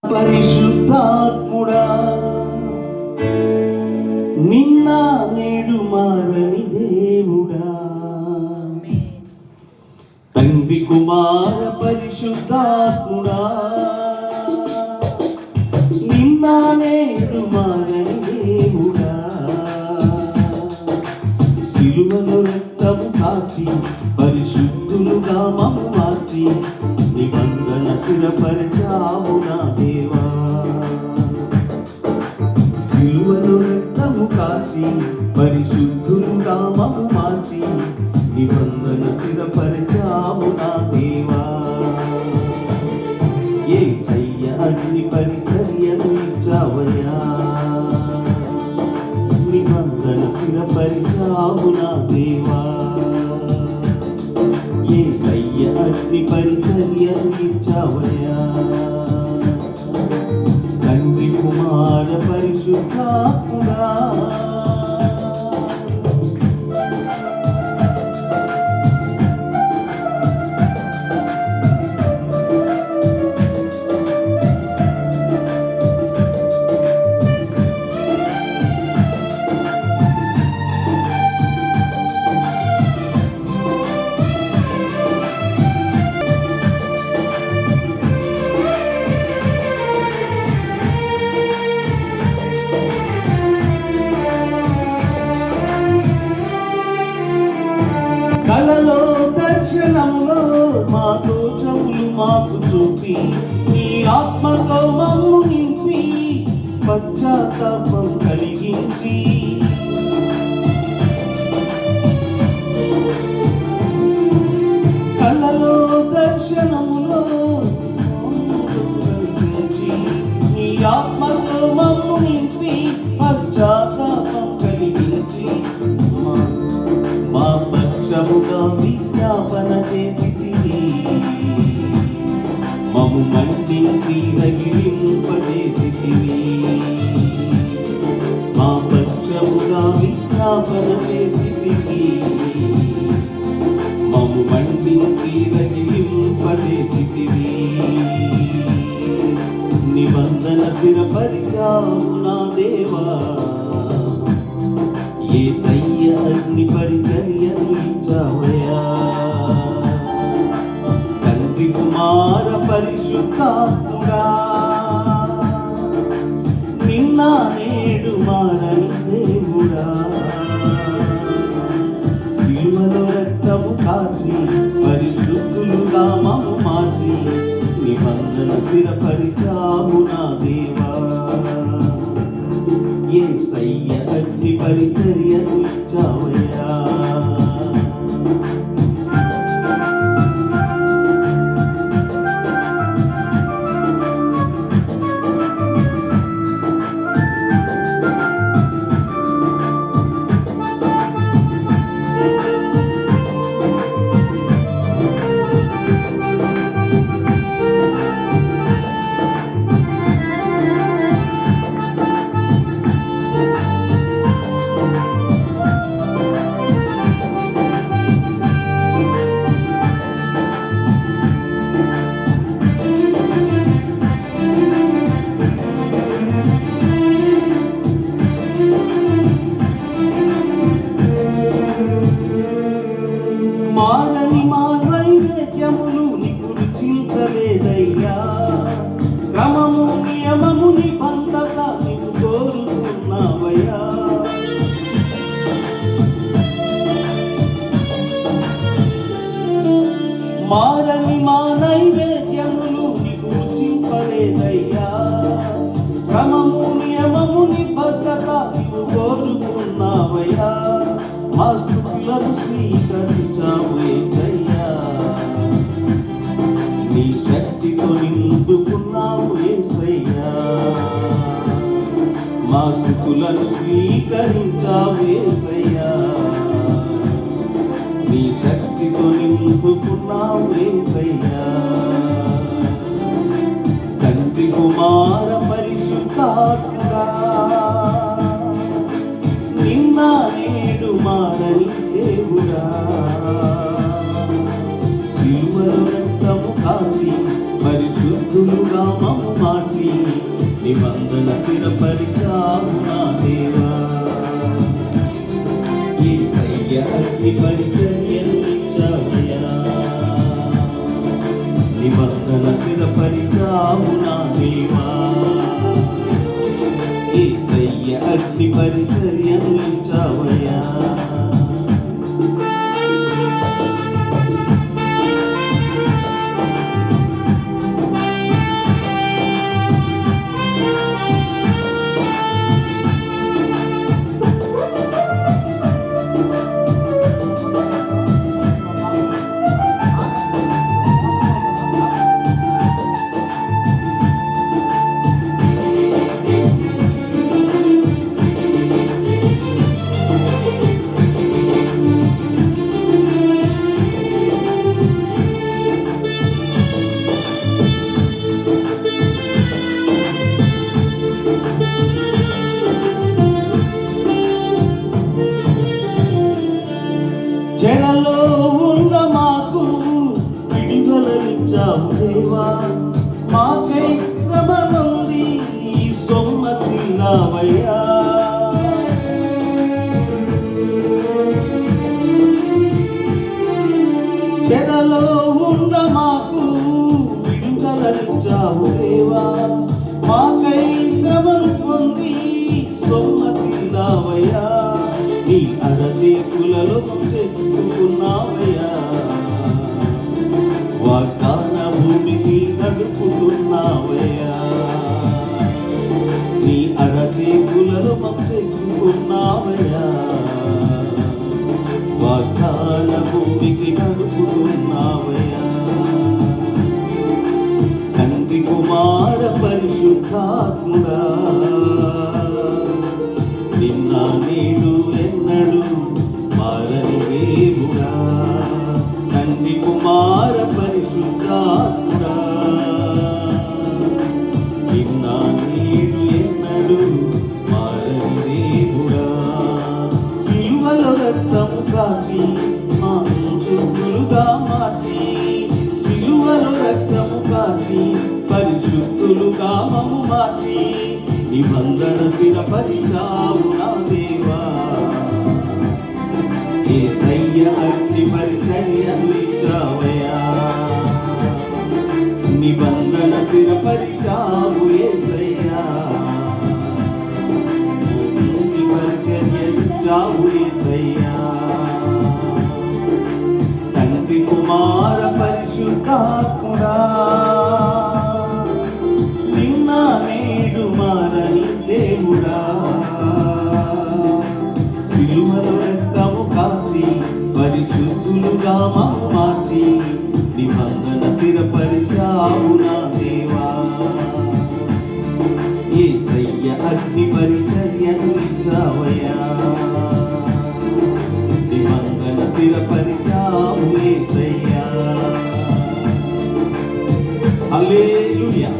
పరిశుద్ధాత్ముడా నిన్న నేడు మారని దేవుడా తండ్రి కుమార పరిశుద్ధాత్ముడా నిన్న నేడు మారని దేవుడా సిలువలో రక్తము కాచి పరిశుద్ధులుగా మమ్ము మార్చి నిబంధన స్థిరపరచావు నా దేవా సిలువలో రక్తము కాచి పరిశుద్ధులుగా మమ్ము మార్చి నిబంధన స్థిరపరచావు నా దేవా యేసయ్య అగ్ని పరిచర్యను ఇచ్చావయ్యా నిబంధన స్థిరపరచావు నా దేవా యేసయ్య అగ్ని పరిచర్యను ఇచ్చావయ్యా తండ్రి కుమార పరిశుద్ధాత్ముడా కలలో దర్శనములో మా దోషములు మాకు చూపి నీ ఆత్మతో మమ్ము నింపి పశ్చాత్తాపం కలిగించి కలలో దర్శనములో నీ ఆత్మతో మమ్ము నింపి పశ్చాత్తాపం కలిగించి మా పక్షముగా విజ్ఞాపన చేసితివి మము మండించి రగిలింపజేసితివి మా పక్షముగా విజ్ఞాపన చేసితివి మము మండించి రగిలింపజేసితివి నిబంధన స్థిరపరిచావు నా దేవా యేసయ్య అగ్ని పరిచర్యను ఇచ్చావయ్యా తండ్రి కుమార పరిశుద్ధాత్ముడా నిన్న నేడు మారని దేవుడా సిలువలో రక్తము కాచి పరిశుద్ధులుగా మమ్ము మార్చి నిబంధన స్థిరపరిచావు నా దేవా యేసయ్య అగ్ని పరిచర్యను ఇచ్చావయ్యా మారని మా నైవేద్యములు నీకు రుచించలేదయ్యా క్రమము నియమము నిబంధత నీకు కోరుతున్నావయ్యా మారని మా నైవేద్యములు నీకు రుచింపలేదయ్యా క్రమము నియమము నిబంధత నీకు కోరుతున్నావయ్యా మా స్తుతులను స్వీకరించావు యేసయ్యా నీ శక్తితో నిండుకున్నావు యేసయ్యా మా స్తుతులను స్వీకరించావు యేసయ్యా నీ శక్తితో నిండుకున్నావు యేసయ్యా తండ్రి కుమార పరిశుద్ధాత్ముడా నిన్న నేడు మారని దేవుడా సిలువలో రక్తము కాచి పరిశుద్ధులుగా మమ్ము మార్చి నిబంధన స్థిరపరిచావు నా దేవా. యేసయ్య అగ్ని పరిచర్యనిచ్చావయ్యా, నిబంధన స్థిరపరిచావు నా దేవా. యేసయ్య అగ్ని పరిచర్యనిచ్చావయ్యా. చెరలో ఉన్న మాకు విడుదలనిచ్చావు దేవా. మాకై శ్రమ నుండి సొమ్మతిల్లావయ్యా. చెరలో ఉన్న మాకు విడుదలనిచ్చావు దేవా. మాకై శ్రమను పొంది సొమ్మతిల్లావయ్యా. నీ అరదేకులలో చెక్కుకున్నావయ్యా. వాగ్దాన భూమికి నడుపుతున్నావయ్యా. నీ అరదేకులలో చెక్కుకున్నావయ్యా. వాగ్దాన భూమికి నడుపుతున్నావయ్యా. తండ్రి కుమార పరిశుద్ధాత్ముడా, నిన్న నేడు ఎన్నడు మారని దేవుడా. తండ్రి కుమార పరిశుద్ధాత్ముడా, నిన్న నేడు ఎన్నడు మారని దేవుడా. సిలువలో రక్తము కాచి మా పరిశుద్ధులుగా మార్చి, సిలువలో రక్తము కాచి పరిశుద్ధులుగా మమ్ము మార్చి, నిబంధన స్థిరపరిచావు నా దేవా. యేసయ్య అగ్ని పరిచర్యనిచ్చావయ్యా. నిబంధన స్థిరపరిచావు యేసయ్యా. పరిచర్యనిచ్చావు యేసయ్యా. తండ్రి కుమార పరిశుద్ధాత్ముడా, నిన్న నేడు మారని దేవుడా. సిలువలో రక్తము కాచి పరిశుద్ధులుగా మమ్ము మార్చి, నిబంధన స్థిరపరిచావు నా దేవా. యేసయ్య అగ్ని పరిచర్యనిచ్చావయ్యా. నిబంధన స్థిరపరిచావు యేసయ్యా. హల్లెలూయా.